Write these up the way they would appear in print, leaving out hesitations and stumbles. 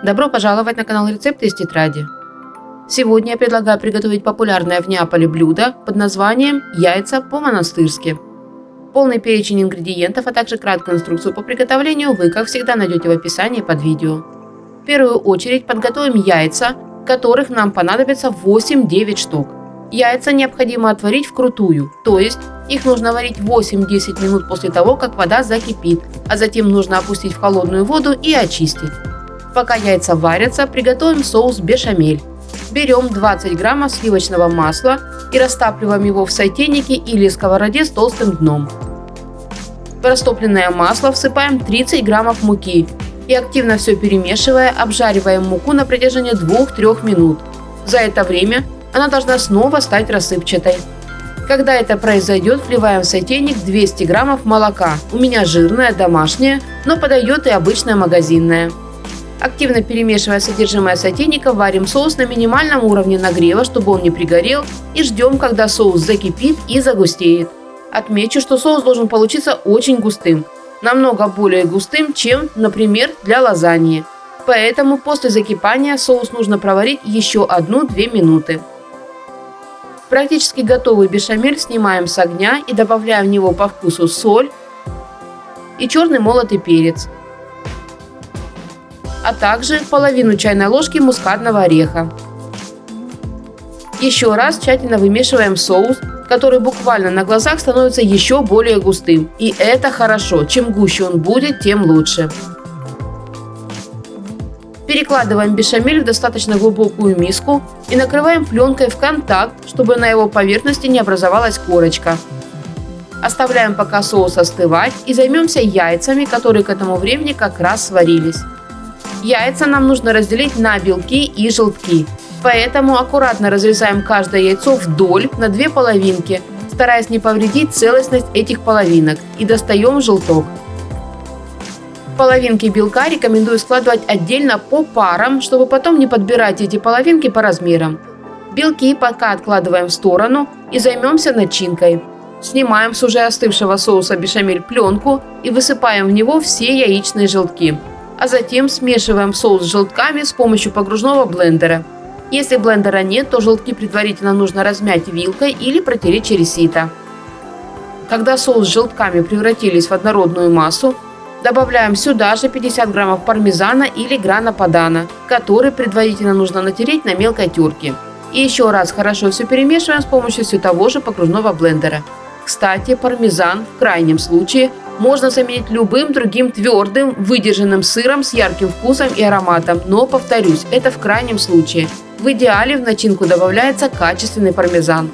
Добро пожаловать на канал Рецепты из тетради. Сегодня я предлагаю приготовить популярное в Неаполе блюдо под названием яйца по-монастырски. Полный перечень ингредиентов, а также краткую инструкцию по приготовлению вы, как всегда, найдете в описании под видео. В первую очередь подготовим яйца, которых нам понадобится 8-9 штук. Яйца необходимо отварить вкрутую, то есть их нужно варить 8-10 минут после того, как вода закипит, а затем нужно опустить в холодную воду и очистить. Пока яйца варятся, приготовим соус бешамель. Берем 20 граммов сливочного масла и растапливаем его в сотейнике или сковороде с толстым дном. В растопленное масло всыпаем 30 граммов муки и, активно все перемешивая, обжариваем муку на протяжении 2-3 минут. За это время она должна снова стать рассыпчатой. Когда это произойдет, вливаем в сотейник 200 граммов молока. У меня жирное, домашнее, но подойдет и обычное магазинное. Активно перемешивая содержимое сотейника, варим соус на минимальном уровне нагрева, чтобы он не пригорел, и ждем, когда соус закипит и загустеет. Отмечу, что соус должен получиться очень густым, намного более густым, чем, например, для лазаньи. Поэтому после закипания соус нужно проварить еще 1-2 минуты. Практически готовый бешамель снимаем с огня и добавляем в него по вкусу соль и черный молотый перец, а также половину чайной ложки мускатного ореха. Еще раз тщательно вымешиваем соус, который буквально на глазах становится еще более густым. И это хорошо, чем гуще он будет, тем лучше. Перекладываем бешамель в достаточно глубокую миску и накрываем пленкой в контакт, чтобы на его поверхности не образовалась корочка. Оставляем пока соус остывать и займемся яйцами, которые к этому времени как раз сварились. Яйца нам нужно разделить на белки и желтки, поэтому аккуратно разрезаем каждое яйцо вдоль на 2 половинки, стараясь не повредить целостность этих половинок, и достаем желток. Половинки белка рекомендую складывать отдельно по парам, чтобы потом не подбирать эти половинки по размерам. Белки пока откладываем в сторону и займемся начинкой. Снимаем с уже остывшего соуса бешамель пленку и высыпаем в него все яичные желтки. А затем смешиваем соус с желтками с помощью погружного блендера. Если блендера нет, то желтки предварительно нужно размять вилкой или протереть через сито. Когда соус с желтками превратились в однородную массу, добавляем сюда же 50 граммов пармезана или грана падано, который предварительно нужно натереть на мелкой терке. И еще раз хорошо все перемешиваем с помощью все того же погружного блендера. Кстати, пармезан в крайнем случае можно заменить любым другим твердым, выдержанным сыром с ярким вкусом и ароматом, но, повторюсь, это в крайнем случае. В идеале в начинку добавляется качественный пармезан.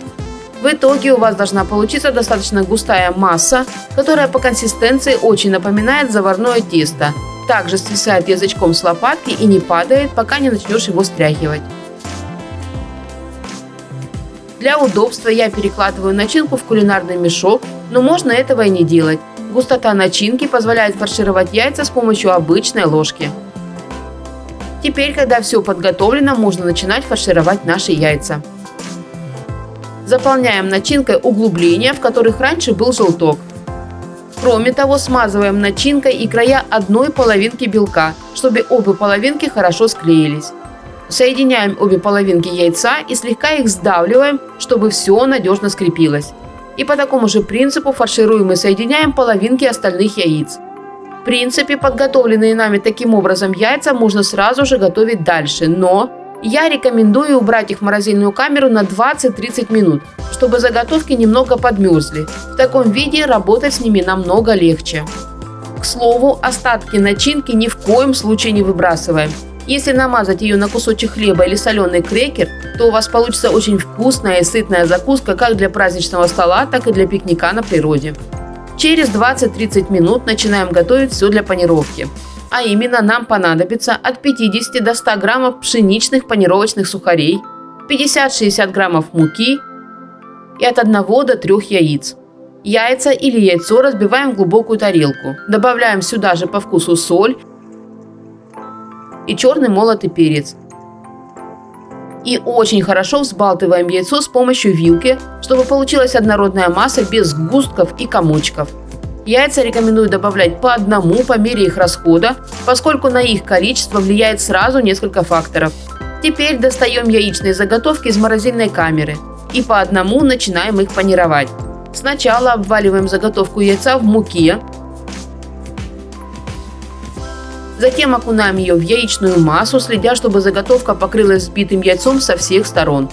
В итоге у вас должна получиться достаточно густая масса, которая по консистенции очень напоминает заварное тесто. Также свисает язычком с лопатки и не падает, пока не начнешь его стряхивать. Для удобства я перекладываю начинку в кулинарный мешок, но можно этого и не делать. Густота начинки позволяет фаршировать яйца с помощью обычной ложки. Теперь, когда все подготовлено, можно начинать фаршировать наши яйца. Заполняем начинкой углубления, в которых раньше был желток. Кроме того, смазываем начинкой и края одной половинки белка, чтобы обе половинки хорошо склеились. Соединяем обе половинки яйца и слегка их сдавливаем, чтобы все надежно скрепилось. И по такому же принципу фаршируем и соединяем половинки остальных яиц. В принципе, подготовленные нами таким образом яйца можно сразу же готовить дальше, но я рекомендую убрать их в морозильную камеру на 20-30 минут, чтобы заготовки немного подмерзли. В таком виде работать с ними намного легче. К слову, остатки начинки ни в коем случае не выбрасываем. Если намазать ее на кусочек хлеба или соленый крекер, то у вас получится очень вкусная и сытная закуска как для праздничного стола, так и для пикника на природе. Через 20-30 минут начинаем готовить все для панировки. А именно нам понадобится от 50 до 100 граммов пшеничных панировочных сухарей, 50-60 граммов муки и от 1 до 3 яиц. Яйца или яйцо разбиваем в глубокую тарелку. Добавляем сюда же по вкусу соль и черный молотый перец. И очень хорошо взбалтываем яйцо с помощью вилки, чтобы получилась однородная масса без сгустков и комочков. Яйца рекомендую добавлять по одному по мере их расхода, поскольку на их количество влияет сразу несколько факторов. Теперь достаем яичные заготовки из морозильной камеры и по одному начинаем их панировать. Сначала обваливаем заготовку яйца в муке, затем окунаем ее в яичную массу, следя, чтобы заготовка покрылась взбитым яйцом со всех сторон.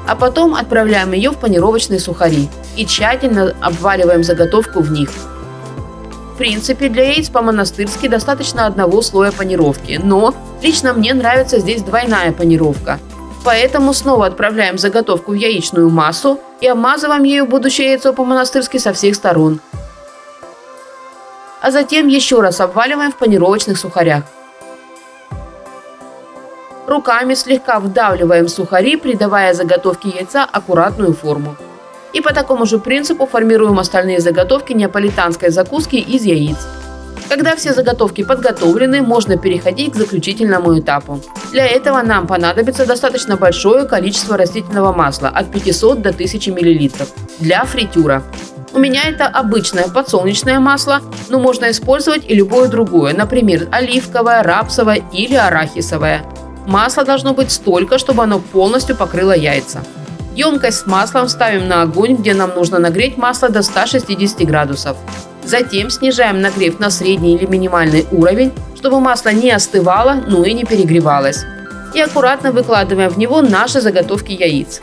А потом отправляем ее в панировочные сухари и тщательно обваливаем заготовку в них. В принципе, для яиц по-монастырски достаточно одного слоя панировки, но лично мне нравится здесь двойная панировка. Поэтому снова отправляем заготовку в яичную массу и обмазываем ею будущее яйцо по-монастырски со всех сторон. А затем еще раз обваливаем в панировочных сухарях. Руками слегка вдавливаем сухари, придавая заготовке яйца аккуратную форму. И по такому же принципу формируем остальные заготовки неаполитанской закуски из яиц. Когда все заготовки подготовлены, можно переходить к заключительному этапу. Для этого нам понадобится достаточно большое количество растительного масла от 500 до 1000 мл для фритюра. У меня это обычное подсолнечное масло, но можно использовать и любое другое, например, оливковое, рапсовое или арахисовое. Масло должно быть столько, чтобы оно полностью покрыло яйца. Емкость с маслом ставим на огонь, где нам нужно нагреть масло до 160 градусов. Затем снижаем нагрев на средний или минимальный уровень, чтобы масло не остывало, но и не перегревалось. И аккуратно выкладываем в него наши заготовки яиц.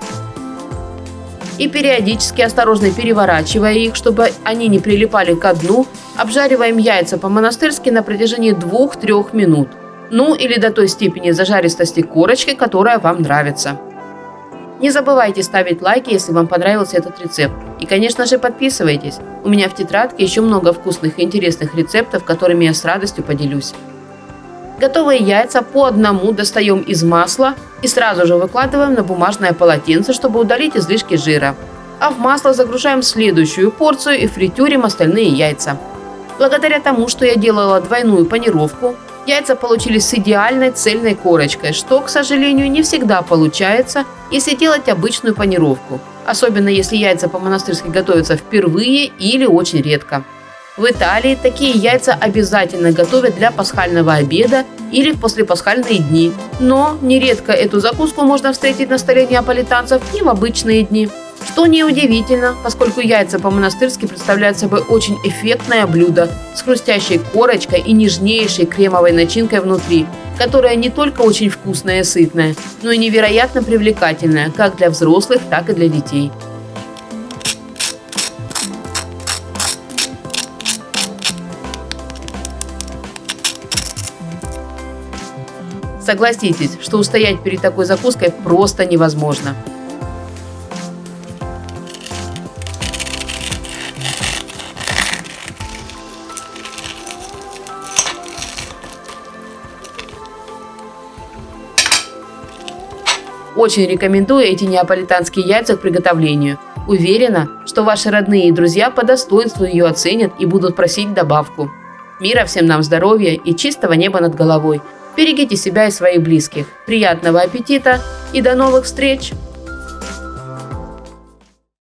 И периодически осторожно переворачивая их, чтобы они не прилипали ко дну, обжариваем яйца по-монастырски на протяжении 2-3 минут. Ну или до той степени зажаристости корочки, которая вам нравится. Не забывайте ставить лайки, если вам понравился этот рецепт. И, конечно же, подписывайтесь. У меня в тетрадке еще много вкусных и интересных рецептов, которыми я с радостью поделюсь. Готовые яйца по одному достаем из масла и сразу же выкладываем на бумажное полотенце, чтобы удалить излишки жира. А в масло загружаем следующую порцию и фритюрим остальные яйца. Благодаря тому, что я делала двойную панировку, яйца получились с идеальной цельной корочкой, что, к сожалению, не всегда получается, если делать обычную панировку, особенно если яйца по-монастырски готовятся впервые или очень редко. В Италии такие яйца обязательно готовят для пасхального обеда или в послепасхальные дни, но нередко эту закуску можно встретить на столе неаполитанцев и в обычные дни. Что неудивительно, поскольку яйца по-монастырски представляют собой очень эффектное блюдо с хрустящей корочкой и нежнейшей кремовой начинкой внутри, которая не только очень вкусная и сытная, но и невероятно привлекательная как для взрослых, так и для детей. Согласитесь, что устоять перед такой закуской просто невозможно. Очень рекомендую эти неаполитанские яйца к приготовлению. Уверена, что ваши родные и друзья по достоинству ее оценят и будут просить добавку. Мира всем нам, здоровья и чистого неба над головой. Берегите себя и своих близких. Приятного аппетита и до новых встреч!